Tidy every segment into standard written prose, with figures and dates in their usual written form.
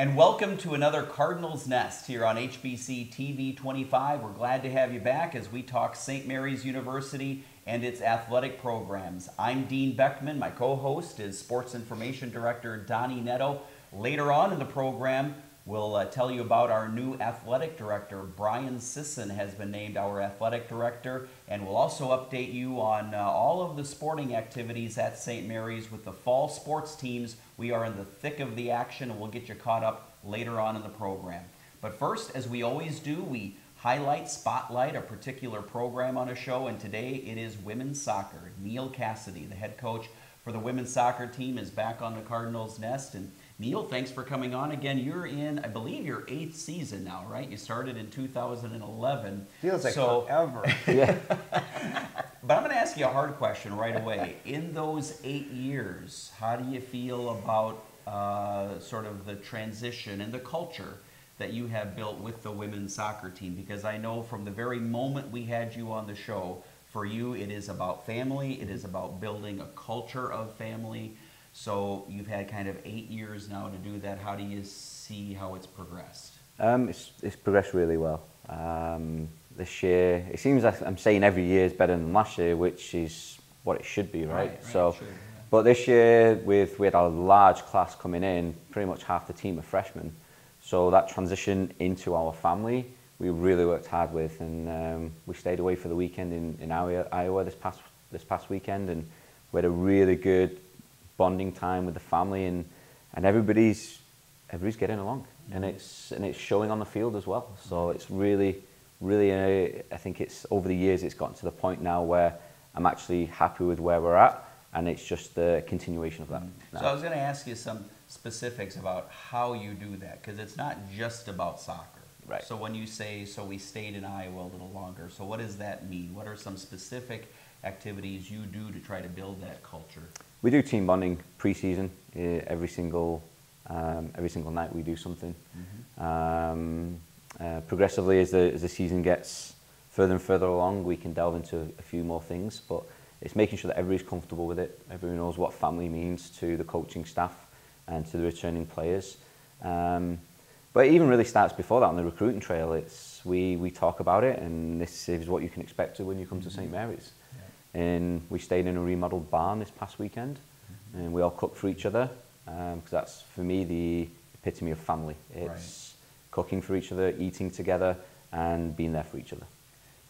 And welcome to another Cardinals Nest here on HBC TV 25. We're glad to have you back as we talk St. Mary's University and its athletic programs. I'm Dean Beckman. My co-host is Sports Information Director Donnie Netto. Later on in the program, we'll tell you about our new athletic director. Brian Sisson has been named our athletic director, and we'll also update you on all of the sporting activities at St. Mary's with the fall sports teams. We are in the thick of the action, and we'll get you caught up later on in the program. But first, as we always do, we spotlight a particular program on a show, and today it is women's soccer. Neil Cassidy, the head coach for the women's soccer team, is back on the Cardinals Nest. And Neil, thanks for coming on again. You're in, I believe, your 8th season now, right? You started in 2011. Feels like forever. Yeah. But I'm going to ask you a hard question right away. In those 8 years, how do you feel about sort of the transition and the culture that you have built with the women's soccer team? Because I know from the very moment we had you on the show, for you it is about family, it is about building a culture of family. So you've had kind of 8 years now to do that. How do you see how it's progressed? It's progressed really well. This year, it seems like I'm saying every year is better than last year, which is what it should be, right? So, sure, yeah. But this year, we had a large class coming in, pretty much half the team are freshmen. So that transition into our family, we really worked hard with, and we stayed away for the weekend in Iowa this past weekend, and we had a really good bonding time with the family, and everybody's getting along, and it's showing on the field as well. So it's really I think it's over the years it's gotten to the point now where I'm actually happy with where we're at, and it's just the continuation of that. So I was going to ask you some specifics about how you do that, because it's not just about soccer. Right. So when you say, so we stayed in Iowa a little longer, so what does that mean? What are some specific activities you do to try to build that culture? We do team bonding pre-season. Every single night we do something. Progressively, as the season gets further and further along, we can delve into a few more things. But it's making sure that everybody's comfortable with it. Everyone knows what family means to the coaching staff and to the returning players. But it even really starts before that on the recruiting trail. We talk about it, and this is what you can expect when you come to St. Mary's. And we stayed in a remodeled barn this past weekend, and we all cooked for each other, because that's, for me, the epitome of family. It's cooking for each other, eating together, and being there for each other.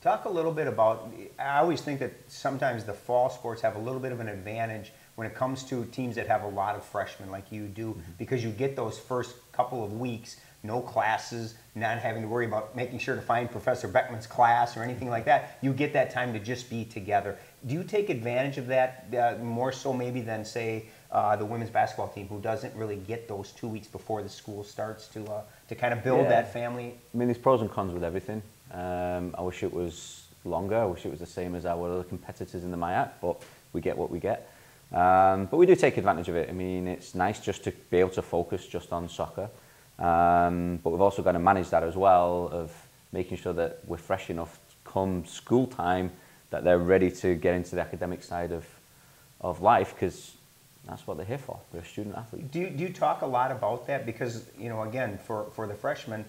Talk a little bit about, I always think that sometimes the fall sports have a little bit of an advantage when it comes to teams that have a lot of freshmen like you do, because you get those first couple of weeks, no classes, not having to worry about making sure to find Professor Beckman's class or anything like that. You get that time to just be together. Do you take advantage of that more so maybe than, say, the women's basketball team, who doesn't really get those 2 weeks before the school starts to kind of build that family? I mean, there's pros and cons with everything. I wish it was longer. I wish it was the same as our other competitors in the MIAC, but we get what we get. But we do take advantage of it. I mean, it's nice just to be able to focus just on soccer. But we've also got to manage that as well, of making sure that we're fresh enough come school time that they're ready to get into the academic side of life, because that's what they're here for. We're a student athlete. Do you talk a lot about that? Because, again, for the freshmen,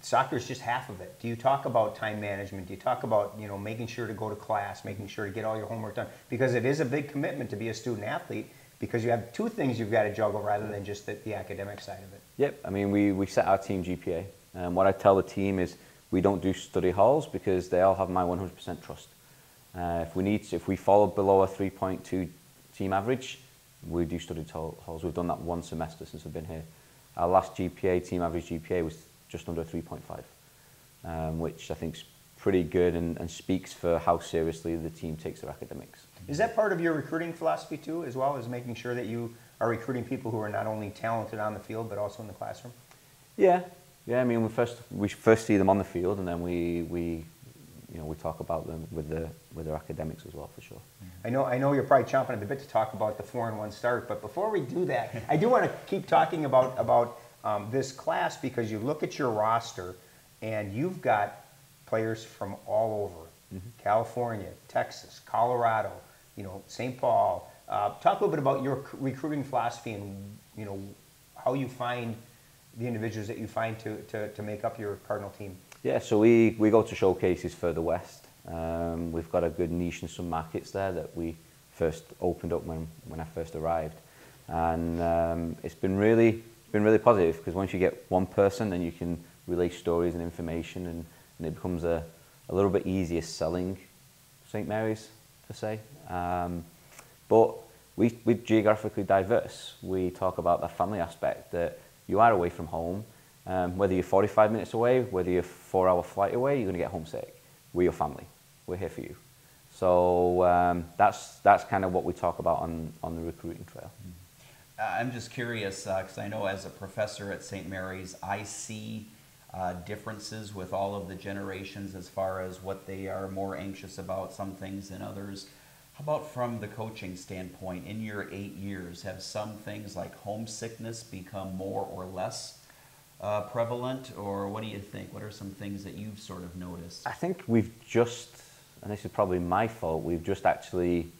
soccer is just half of it. Do you talk about time management? Do you talk about, making sure to go to class, making sure to get all your homework done? Because it is a big commitment to be a student athlete, because you have two things you've got to juggle rather than just the academic side of it. Yep. I mean, we set our team GPA. What I tell the team is we don't do study halls, because they all have my 100% trust. If we fall below a 3.2 team average, we do study halls. We've done that one semester since I've been here. Our last GPA, team average GPA, was just under 3.5, which I think is pretty good and speaks for how seriously the team takes their academics. Is that part of your recruiting philosophy too, as well as making sure that you are recruiting people who are not only talented on the field but also in the classroom? Yeah. I mean, we first see them on the field, and then we talk about them with their academics as well, for sure. I know you're probably chomping at the bit to talk about the 4-1 start, but before we do that, I do want to keep talking about this class, because you look at your roster and you've got players from all over, California, Texas, Colorado, St. Paul. Talk a little bit about your recruiting philosophy and how you find the individuals that you find to make up your Cardinal team? Yeah, so we go to showcases further west. We've got a good niche in some markets there that we first opened up when I first arrived, and it's been really positive, because once you get one person, then you can relay stories and information, and it becomes a little bit easier selling St. Mary's per se. But we're geographically diverse. We talk about the family aspect, that you are away from home. Whether you're 45 minutes away, whether you're a 4-hour flight away, you're going to get homesick. We're your family. We're here for you. So that's kind of what we talk about on the recruiting trail. I'm just curious, because I know as a professor at St. Mary's, I see differences with all of the generations as far as what they are more anxious about, some things than others. How about from the coaching standpoint? In your 8 years, have some things like homesickness become more or less prevalent, or what do you think? What are some things that you've sort of noticed? I think we've just, and this is probably my fault, we've just actually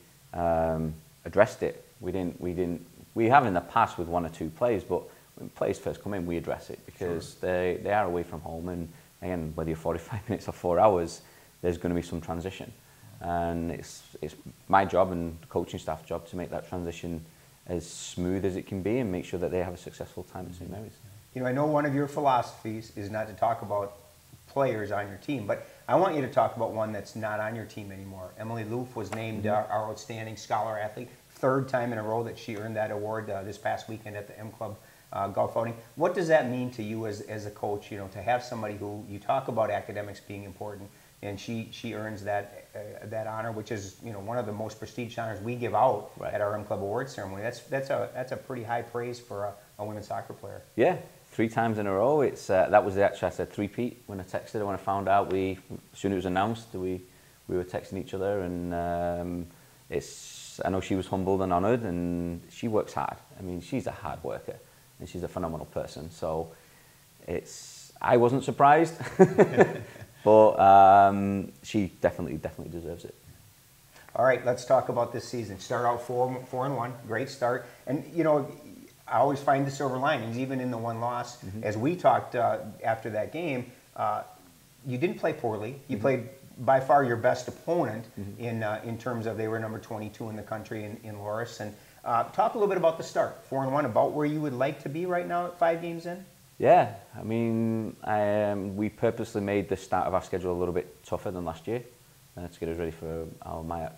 addressed it. We have in the past with 1 or 2 players, but when players first come in, we address it, because sure, they are away from home, and again, whether you're 45 minutes or 4 hours, there's going to be some transition. And it's my job and the coaching staff job to make that transition as smooth as it can be and make sure that they have a successful time at St. Mary's. You know, I know one of your philosophies is not to talk about players on your team, but I want you to talk about one that's not on your team anymore. Emily Loof was named our Outstanding Scholar Athlete, 3rd time in a row that she earned that award this past weekend at the M Club golf outing. What does that mean to you as a coach, you know, to have somebody who, you talk about academics being important, and she earns that honor, which is, you know, one of the most prestigious honors we give out at our M Club Awards ceremony. That's a pretty high praise for a women's soccer player. Yeah, 3 times in a row. It's that was actually, I said 3-peat when I texted her when I found out. As soon as it was announced, we were texting each other, and I know she was humbled and honoured, and she works hard. I mean, she's a hard worker, and she's a phenomenal person. So I wasn't surprised. But she definitely deserves it. All right, let's talk about this season. Start out 4-1, great start. And, you know, I always find the silver linings, even in the one loss. As we talked after that game, you didn't play poorly. You played by far your best opponent in terms of, they were number 22 in the country in Loris. And talk a little bit about the start, 4-1, about where you would like to be right now at 5 games in. Yeah, I mean, we purposely made the start of our schedule a little bit tougher than last year to get us ready for our MIAC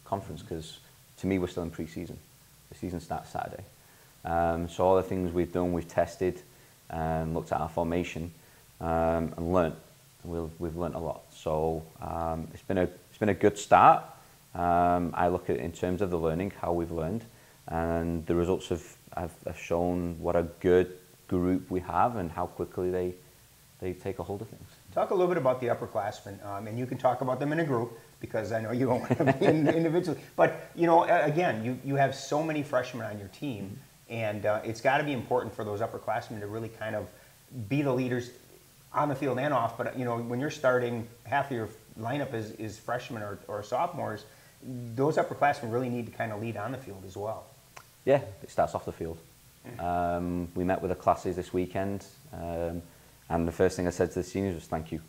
conference, because to me we're still in pre-season. The season starts Saturday. So all the things we've done, we've tested, looked at our formation, and learnt. We've learnt a lot. So it's been a good start. I look at it in terms of the learning, how we've learned, and the results have shown what a good group we have and how quickly they take a hold of things. Talk a little bit about the upperclassmen, and you can talk about them in a group, because I know you don't want to be individually. But, you know, again, you have so many freshmen on your team, and it's got to be important for those upperclassmen to really kind of be the leaders on the field and off. But, you know, when you're starting, half of your lineup is freshmen or sophomores, those upperclassmen really need to kind of lead on the field as well. Yeah, it starts off the field. We met with the classes this weekend, and the first thing I said to the seniors was thank you.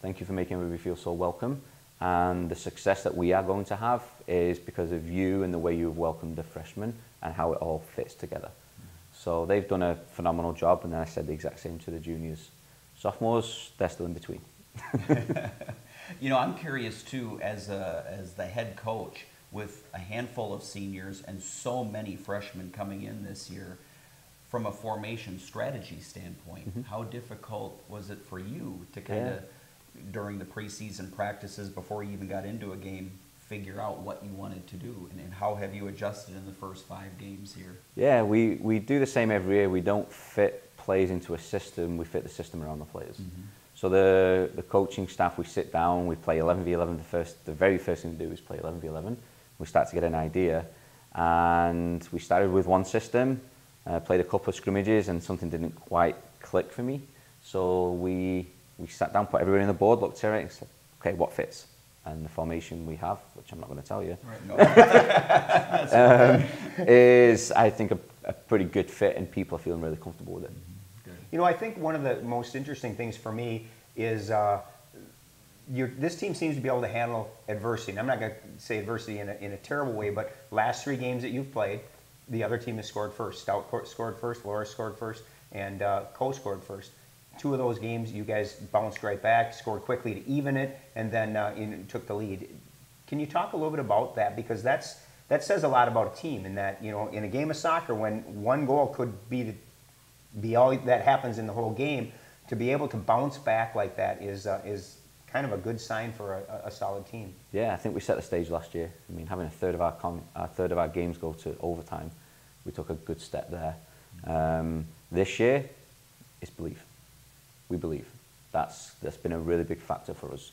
Thank you for making everybody feel so welcome. And the success that we are going to have is because of you and the way you've welcomed the freshmen and how it all fits together. So they've done a phenomenal job, and then I said the exact same to the juniors. Sophomores, they're still in between. You know, I'm curious too, as the head coach, with a handful of seniors and so many freshmen coming in this year, from a formation strategy standpoint, how difficult was it for you to kind of, during the preseason practices, before you even got into a game, figure out what you wanted to do, and how have you adjusted in the first 5 games here? Yeah, we do the same every year. We don't fit players into a system, we fit the system around the players. So the coaching staff, we sit down, we play 11v11. The very first thing to do is play 11v11. We start to get an idea, and we started with one system, played a couple of scrimmages, and something didn't quite click for me. So we sat down, put everybody on the board, looked at it, and said, okay, what fits? And the formation we have, which I'm not going to tell you, is, I think, a pretty good fit, and people are feeling really comfortable with it. Good. You know, I think one of the most interesting things for me is this team seems to be able to handle adversity. And I'm not going to say adversity in a terrible way, but last 3 games that you've played, the other team has scored first. Stout scored first, Laura scored first, and Co scored first. 2 of those games, you guys bounced right back, scored quickly to even it, and then took the lead. Can you talk a little bit about that? Because that says a lot about a team, in that, you know, in a game of soccer, when 1 goal could be all that happens in the whole game, to be able to bounce back like that is kind of a good sign for a solid team. Yeah, I think we set the stage last year. I mean, having a third of our games go to overtime, we took a good step there. This year, it's belief. We believe. That's been a really big factor for us.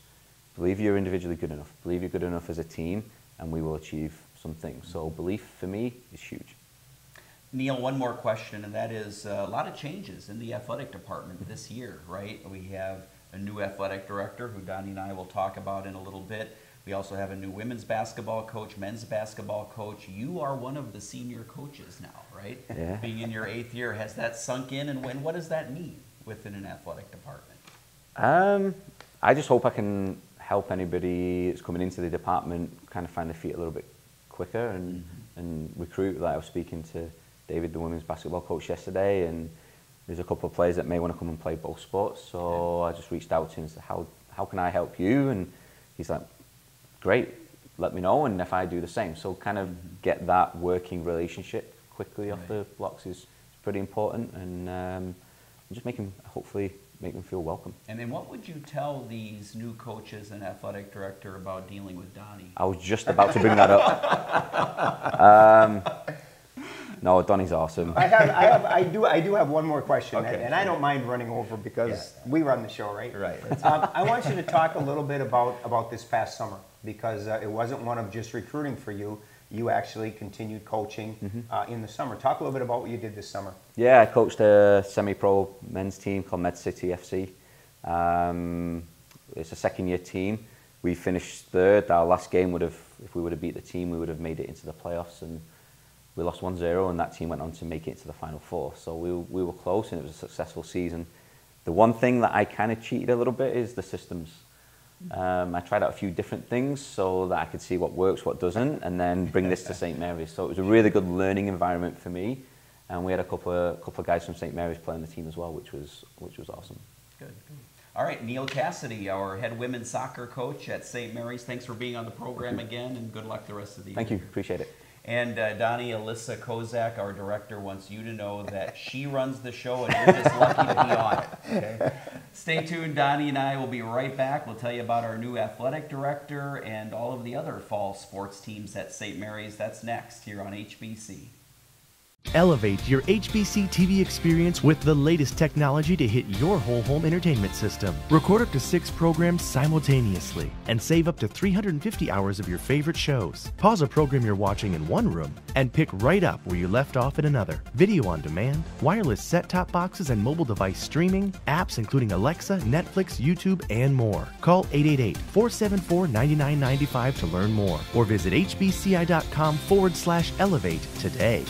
Believe you're individually good enough. Believe you're good enough as a team, and we will achieve something. So belief, for me, is huge. Neil, one more question, and that is a lot of changes in the athletic department this year, right? We have a new athletic director, who Donnie and I will talk about in a little bit. We also have a new women's basketball coach, men's basketball coach. You are one of the senior coaches now, right? Yeah. Being in your 8th year, has that sunk in, and what does that mean within an athletic department? I just hope I can help anybody that's coming into the department kind of find their feet a little bit quicker and recruit. Like, I was speaking to David, the women's basketball coach, yesterday, and there's a couple of players that may want to come and play both sports. So I just reached out to him and said, how can I help you? And he's like, great, let me know, and if I do the same. So kind of get that working relationship quickly off the blocks is pretty important, and just hopefully make them feel welcome. And then what would you tell these new coaches and athletic director about dealing with Donnie? I was just about to bring that up. No, Donnie's awesome. I do have one more question, Okay. and I don't mind running over because we run the show, right? Right. I want you to talk a little bit about this past summer, because it wasn't one of just recruiting for you. You actually continued coaching in the summer. Talk a little bit about what you did this summer. Yeah, I coached a semi-pro men's team called Med City FC. It's a 2nd-year team. We finished 3rd. Our last game if we would have beat the team, we would have made it into the playoffs, and we lost 1-0, and that team went on to make it to the Final 4. So we were close, and it was a successful season. The one thing that I kind of cheated a little bit is the systems. I tried out a few different things so that I could see what works, what doesn't, and then bring this to St. Mary's. So it was a really good learning environment for me, and we had a couple of guys from St. Mary's playing the team as well, which was awesome. Good. All right, Neil Cassidy, our head women's soccer coach at St. Mary's. Thanks for being on the program again, and good luck the rest of the year. Thank you, appreciate it. And Donnie, Alyssa Kozak, our director, wants you to know that she runs the show, and you're just lucky to be on it. Okay? Stay tuned. Donnie and I will be right back. We'll tell you about our new athletic director and all of the other fall sports teams at St. Mary's. That's next here on HBC. Elevate your HBC TV experience with the latest technology to hit your whole home entertainment system. Record up to 6 programs simultaneously and save up to 350 hours of your favorite shows. Pause a program you're watching in one room and pick right up where you left off in another. Video on demand, wireless set-top boxes and mobile device streaming, apps including Alexa, Netflix, YouTube, and more. Call 888-474-9995 to learn more, or visit hbci.com/elevate today.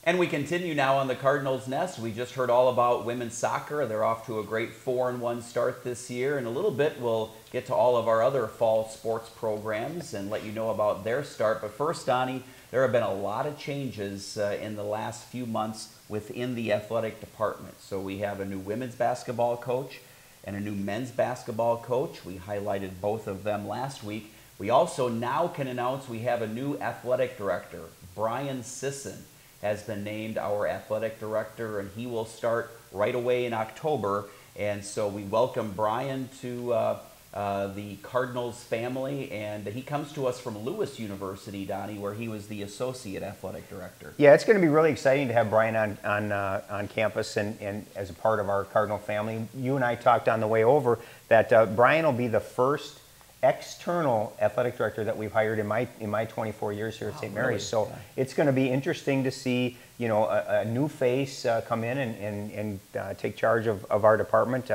And we continue now on the Cardinals Nest. We just heard all about women's soccer. They're off to a great 4-1 start this year. In a little bit, we'll get to all of our other fall sports programs and let you know about their start. But first, Donnie, there have been a lot of changes in the last few months within the athletic department. So we have a new women's basketball coach and a new men's basketball coach. We highlighted both of them last week. We also now can announce we have a new athletic director. Brian Sisson has been named our athletic director, and he will start right away in October. And so we welcome Brian to the Cardinals family, and he comes to us from Lewis University, Donnie, where he was the associate athletic director. Yeah, it's going to be really exciting to have Brian on campus and as a part of our Cardinal family. You and I talked on the way over that Brian will be the first external athletic director that we've hired in my 24 years here at St. Mary's. Really? So it's going to be interesting to see, a new face come in and take charge of our department.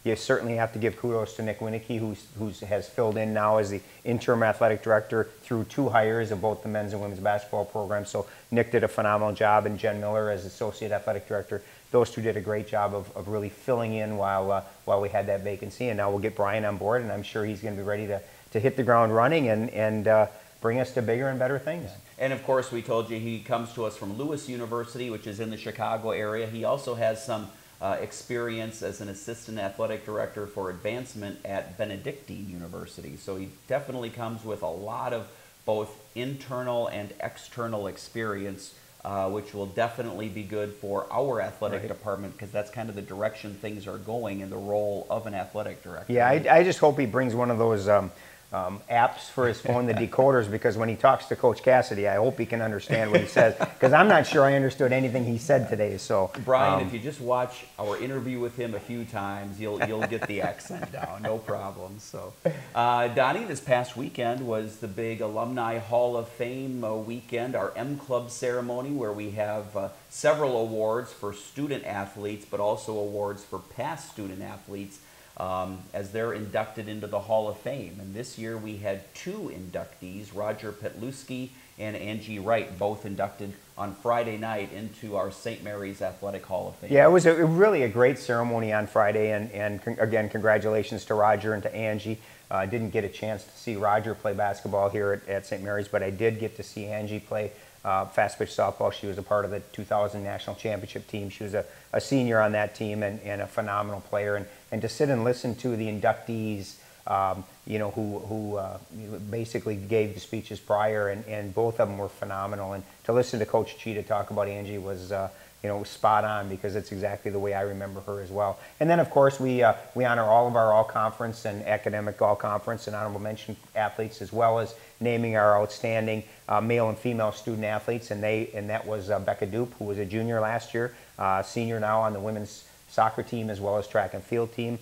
you certainly have to give kudos to Nick Winicky, who has filled in now as the interim athletic director through 2 hires of both the men's and women's basketball programs. So Nick did a phenomenal job, and Jen Miller as associate athletic director. Those 2 did a great job of really filling in while we had that vacancy. And now we'll get Brian on board, and I'm sure he's going to be ready to hit the ground running and bring us to bigger and better things. And of course, we told you he comes to us from Lewis University, which is in the Chicago area. He also has some experience as an assistant athletic director for advancement at Benedictine University. So he definitely comes with a lot of both internal and external experience, which will definitely be good for our athletic department, because that's kind of the direction things are going in the role of an athletic director. Yeah, I just hope he brings one of those apps for his phone, the decoders, because when he talks to Coach Cassidy, I hope he can understand what he says, because I'm not sure I understood anything he said today. So, Brian, if you just watch our interview with him a few times, you'll get the accent down, no problem. So, Donnie, this past weekend was the big Alumni Hall of Fame weekend, our M Club ceremony, where we have several awards for student athletes, but also awards for past student athletes, as they're inducted into the Hall of Fame. And this year we had 2 inductees, Roger Petluski and Angie Wright, both inducted on Friday night into our St. Mary's Athletic Hall of Fame. Yeah, it was really a great ceremony on Friday, and again, congratulations to Roger and to Angie. I didn't get a chance to see Roger play basketball here at St. Mary's, but I did get to see Angie play fast pitch softball. She was a part of the 2000 national championship team. She was a senior on that team and a phenomenal player. And to sit and listen to the inductees, who basically gave the speeches prior, and both of them were phenomenal. And to listen to Coach Cheetah talk about Angie was spot on, because it's exactly the way I remember her as well. And then, of course, we honor all of our all-conference and academic all-conference and honorable mention athletes, as well as naming our outstanding male and female student athletes. And that was Becca Duke, who was a junior last year, senior now on the women's soccer team as well as track and field team.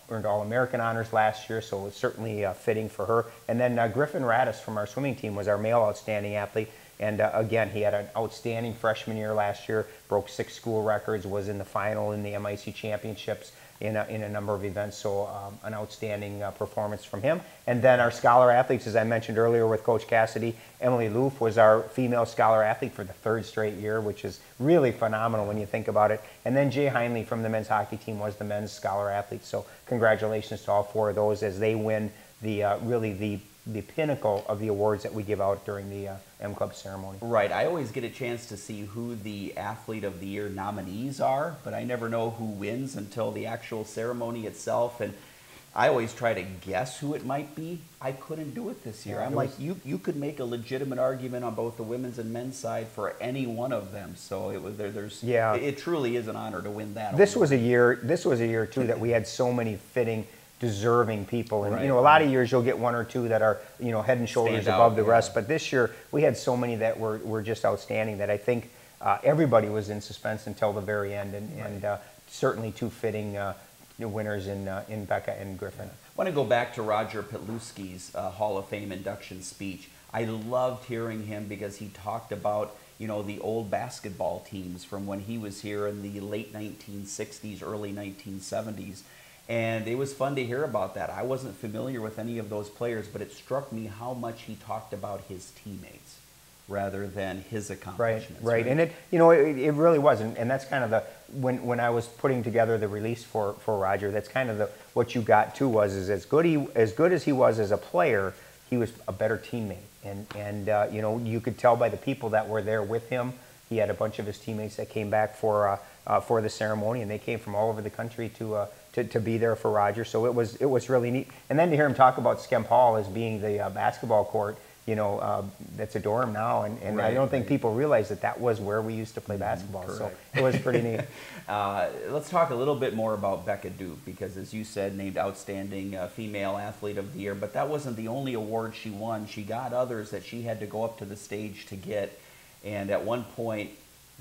Earned All-American honors last year, so it's certainly fitting for her. And then Griffin Radis from our swimming team was our male outstanding athlete. And again, he had an outstanding freshman year last year, broke 6 school records, was in the final in the MIC championships in a number of events, so an outstanding performance from him. And then our scholar athletes, as I mentioned earlier with Coach Cassidy, Emily Loof was our female scholar athlete for the 3rd straight year, which is really phenomenal when you think about it. And then Jay Heinley from the men's hockey team was the men's scholar athlete. So congratulations to all 4 of those as they win the pinnacle of the awards that we give out during the M Club ceremony. Right. I always get a chance to see who the Athlete of the Year nominees are, but I never know who wins until the actual ceremony itself. And I always try to guess who it might be. I couldn't do it this year. Yeah, I'm like, you could make a legitimate argument on both the women's and men's side for any one of them. So it truly is an honor to win that. This was a year too that we had so many fitting, deserving people, and a lot of years you'll get 1 or 2 that are head and shoulders above the rest, but this year we had so many that were just outstanding that I think everybody was in suspense until the very end, and certainly 2 fitting winners in Becca and Griffin. I want to go back to Roger Petluski's Hall of Fame induction speech. I loved hearing him because he talked about the old basketball teams from when he was here in the late 1960s, early 1970s. And it was fun to hear about that. I wasn't familiar with any of those players, but it struck me how much he talked about his teammates rather than his accomplishments. Right. And it really was, and that's kind of when I was putting together the release for Roger, that's kind of what you got too was as good as he was as a player, he was a better teammate, and you could tell by the people that were there with him. He had a bunch of his teammates that came back for the ceremony, and they came from all over the country to be there for Roger. So it was really neat. And then to hear him talk about Skemp Hall as being the basketball court, that's a dorm now, and I don't think people realize that was where we used to play basketball. Correct. So it was pretty neat. Let's talk a little bit more about Becca Duke, because as you said, named Outstanding Female Athlete of the Year, but that wasn't the only award she won. She got others that she had to go up to the stage to get, and at one point,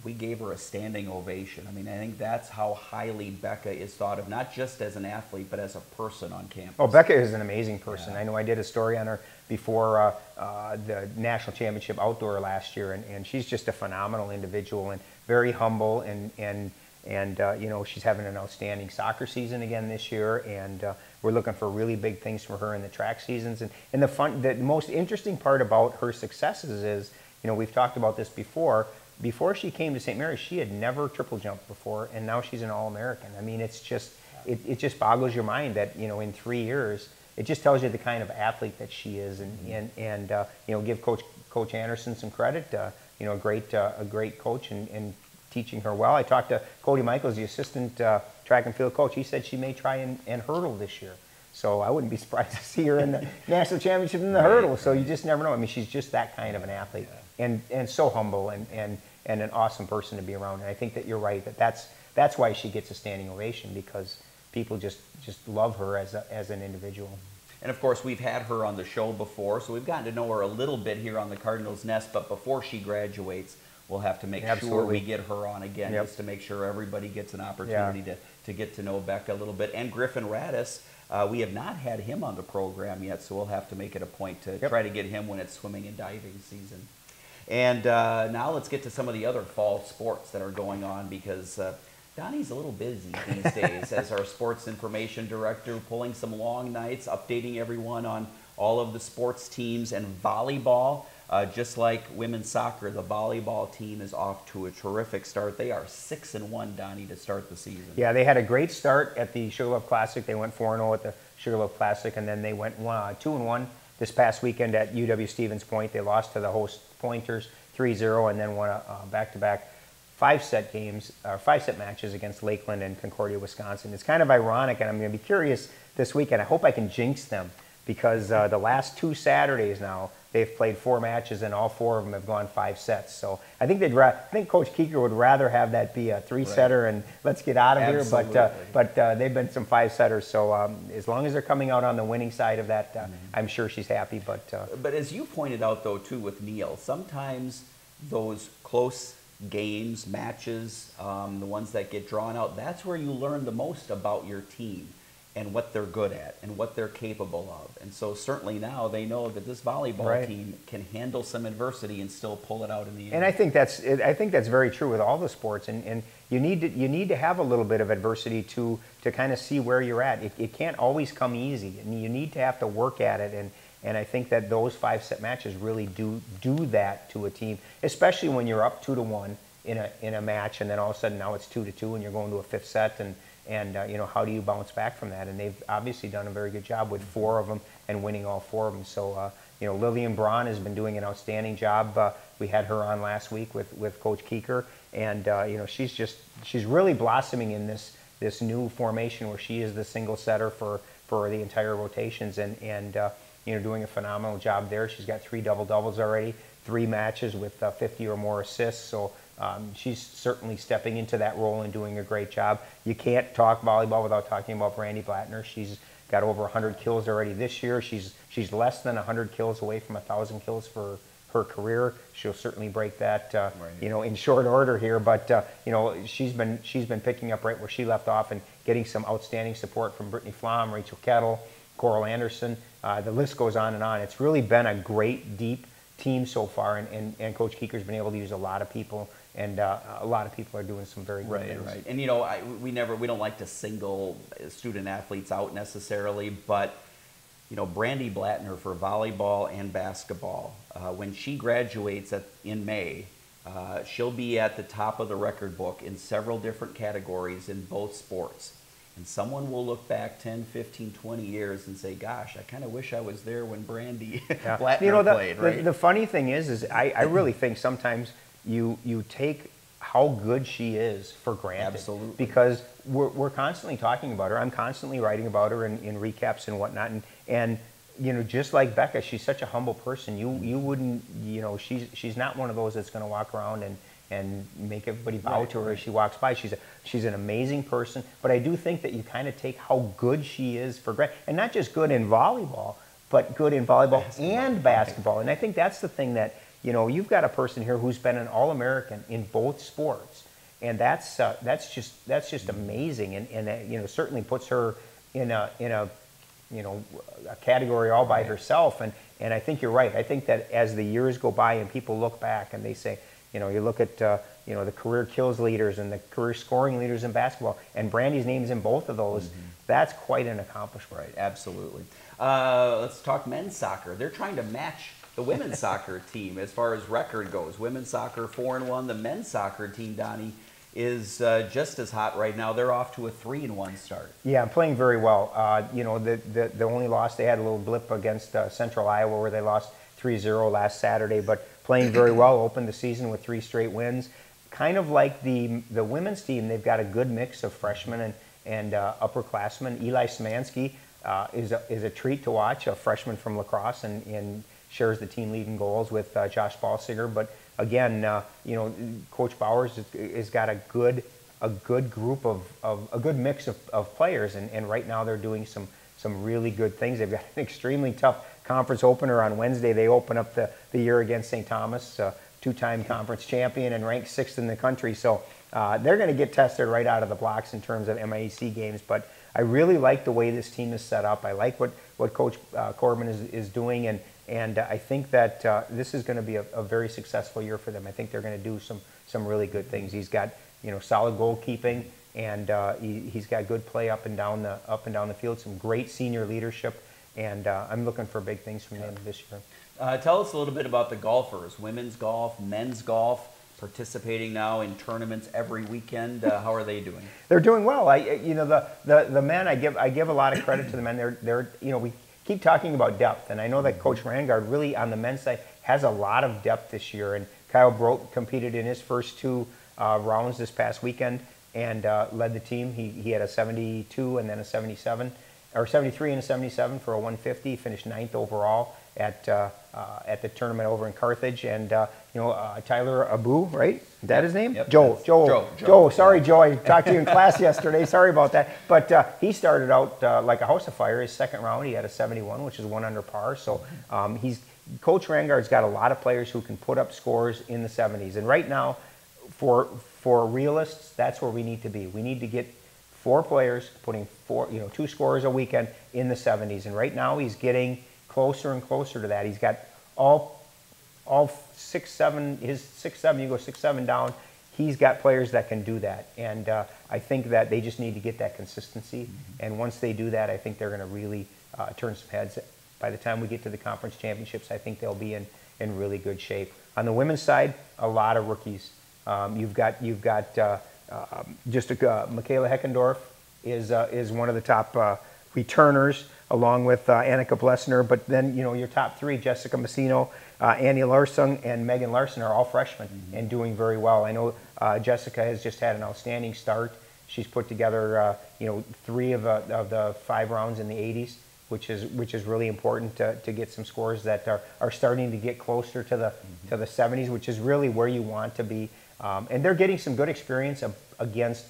we gave her a standing ovation. I mean, I think that's how highly Becca is thought of, not just as an athlete, but as a person on campus. Oh, Becca is an amazing person. Yeah. I know I did a story on her before the national championship outdoor last year, and she's just a phenomenal individual and very humble and And you know, she's having an outstanding soccer season again this year, and we're looking for really big things for her in the track seasons. And the most interesting part about her successes is, you know, we've talked about this before. Before she came to St. Mary's, she had never triple jumped before, and now she's an All-American. I mean, it's just it just boggles your mind that, you know, in 3 years, it just tells you the kind of athlete that she is, and you know, give Coach Anderson some credit. You know, a great coach and teaching her well. I talked to Cody Michaels, the assistant track and field coach. He said she may try and hurdle this year. So I wouldn't be surprised to see her in the national championship in the hurdle. So you just never know. I mean, she's just that kind of an athlete, and so humble and an awesome person to be around. And I think that you're right, that's why she gets a standing ovation, because people just love her as an individual. And of course, we've had her on the show before, so we've gotten to know her a little bit here on the Cardinals Nest. But before she graduates, we'll have to make sure we get her on again, just to make sure everybody gets an opportunity to get to know Becca a little bit. And Griffin Radis, we have not had him on the program yet, so we'll have to make it a point to try to get him when it's swimming and diving season. And now let's get to some of the other fall sports that are going on, because Donnie's a little busy these days as our sports information director, pulling some long nights, updating everyone on all of the sports teams. And volleyball, just like women's soccer, the volleyball team is off to a terrific start. They are 6-1, Donnie, to start the season. Yeah, they had a great start at the Sugarloaf Classic. They went 4-0 at the Sugarloaf Classic, and then they went 2-1 this past weekend at UW-Stevens Point. They lost to the host Pointers 3-0, and then won a back-to-back five-set matches against Lakeland and Concordia, Wisconsin. It's kind of ironic, and I'm going to be curious this weekend. I hope I can jinx them, because the last 2 Saturdays now, they've played 4 matches, and all 4 of them have gone 5 sets. So I think Coach Keeker would rather have that be a 3-setter and let's get out of here. But they've been some 5-setters. So as long as they're coming out on the winning side of that, I'm sure she's happy. But as you pointed out, though, too, with Neil, sometimes those close games, matches, the ones that get drawn out, that's where you learn the most about your team and what they're good at and what they're capable of. And so certainly now they know that this volleyball team can handle some adversity and still pull it out in the end. And I think that's very true with all the sports. And you need to have a little bit of adversity to kind of see where you're at. It can't always come easy, and you need to have to work at it. And I think that those 5-set matches really do that to a team, especially when you're up 2-1 in a match, and then all of a sudden now it's 2-2, and you're going to a 5th set, and you know, how do you bounce back from that? And they've obviously done a very good job with 4 of them and winning all 4 of them. So you know, Lillian Braun has been doing an outstanding job. We had her on last week with Coach Keeker, and you know, she's really blossoming in this new formation where she is the single setter for the entire rotations, and you know, doing a phenomenal job there. She's got 3 double-doubles already, 3 matches with 50 or more assists. So she's certainly stepping into that role and doing a great job. You can't talk volleyball without talking about Brandi Blattner. She's got over 100 kills already this year. She's less than 100 kills away from 1,000 kills for her career. She'll certainly break that, you know, in short order here. But you know, she's been picking up right where she left off and getting some outstanding support from Brittany Flom, Rachel Kettle, Coral Anderson. The list goes on and on. It's really been a great, deep team so far, and Coach Keeker's been able to use a lot of people, and a lot of people are doing some very good things. Right. And you know, we don't like to single student athletes out necessarily, but you know, Brandi Blattner for volleyball and basketball, when she graduates in May, she'll be at the top of the record book in several different categories in both sports. And someone will look back 10, 15, 20 years and say, gosh, I kind of wish I was there when Brandi Blattner played, right? The funny thing is I really think sometimes you take how good she is for granted. Absolutely. Because we're constantly talking about her. I'm constantly writing about her in recaps and whatnot. And you know, just like Becca, she's such a humble person. You wouldn't, you know, she's not one of those that's going to walk around and make everybody bow to her as she walks by. She's an amazing person, but I do think that you kind of take how good she is for granted, and not just good in volleyball, but good in volleyball and basketball. And I think that's the thing that, you know, you've got a person here who's been an All-American in both sports, and that's just amazing, and you know, certainly puts her in a you know, a category all by herself. And I think you're right. I think that as the years go by and people look back and they say, You know, you look at you know, the career kills leaders and the career scoring leaders in basketball, and Brandi's name's in both of those. That's quite an accomplishment. Right, absolutely. Let's talk men's soccer. They're trying to match the women's soccer team as far as record goes. Women's soccer 4-1. The men's soccer team, Donnie, is just as hot right now. They're off to a 3-1 start. Yeah, playing very well. You know, the only loss, they had a little blip against Central Iowa where they lost 3-0 last Saturday, but playing very well. Opened the season with 3 straight wins. Kind of like the women's team, they've got a good mix of freshmen and upperclassmen. Eli Szymanski is a treat to watch, a freshman from La Crosse, and shares the team lead in goals with Josh Balsiger. But again, you know, Coach Bowers has got a good group of a good mix of players, and right now they're doing some really good things. They've got an extremely tough conference opener on Wednesday. They open up the year against St. Thomas, two-time conference champion and ranked 6th in the country. So they're going to get tested right out of the blocks in terms of MIAC games. But I really like the way this team is set up. I like what Coach Corbin is doing, and I think that this is going to be a very successful year for them. I think they're going to do some really good things. He's got, you know, solid goalkeeping, and he's got good play up and down the field. Some great senior leadership, and I'm looking for big things from them this year. Tell us a little bit about the golfers, women's golf, men's golf, participating now in tournaments every weekend. How are they doing? They're doing well. You know, the men, I give a lot of credit to the men. They're you know, we keep talking about depth, and I know that Coach Rangard really on the men's side has a lot of depth this year. And Kyle Brote competed in his first 2 rounds this past weekend and led the team. He had a 72 and then a 77, or 73 and a 77 for a 150. He finished 9th overall at the tournament over in Carthage. And you know, Tyler Abu, right? Is that his name? Yep. Joe. Sorry, Joe. I talked to you in class yesterday. Sorry about that. But he started out like a house of fire. His second round, he had a 71, which is 1 under par. So Coach Rangard's got a lot of players who can put up scores in the 70s. And right now, for realists, that's where we need to be. We need to get 4 players putting 2 scorers a weekend in the 70s. And right now, he's getting closer and closer to that. He's got all 6, 7, his 6, 7, you go 6, 7 down. He's got players that can do that. And I think that they just need to get that consistency. And once they do that, I think they're going to really turn some heads. By the time we get to the conference championships, I think they'll be in really good shape. On the women's side, a lot of rookies. You've got just Michaela Heckendorf is one of the top returners, along with Annika Blessner. But then, you know, your top 3, Jessica Messino, Annie Larson, and Megan Larson, are all freshmen and doing very well. I know Jessica has just had an outstanding start. She's put together, you know, 3 of the 5 rounds in the 80s, which is really important to get some scores that are starting to get closer to the 70s, which is really where you want to be. And they're getting some good experience against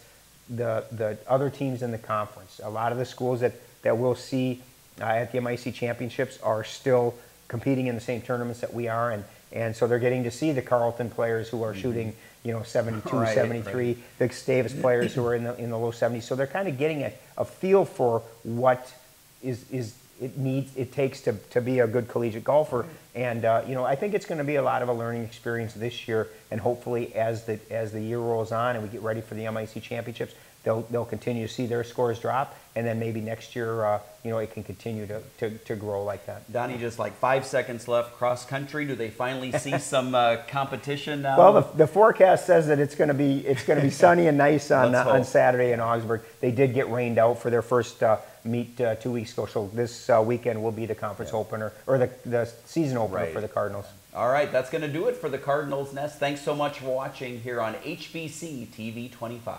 the other teams in the conference. A lot of the schools that we'll see at the MIC championships are still competing in the same tournaments that we are, and so they're getting to see the Carleton players who are shooting, you know, 72, right, 73, right. The Davis players who are in the low 70s. So they're kind of getting a feel for what it takes to be a good collegiate golfer. And you know, I think it's going to be a lot of a learning experience this year, and hopefully as the year rolls on and we get ready for the MIC championships, they'll continue to see their scores drop, and then maybe next year, you know, it can continue to grow like that. Donnie, just like 5 seconds left. Cross country, do they finally see some competition now? Well, the forecast says that it's going to be sunny and nice on Saturday in Augsburg. They did get rained out for their first meet 2 weeks ago, so this weekend will be the conference opener, or the season opener for the Cardinals. All right, that's going to do it for the Cardinals Nest. Thanks so much for watching here on HBC TV 25.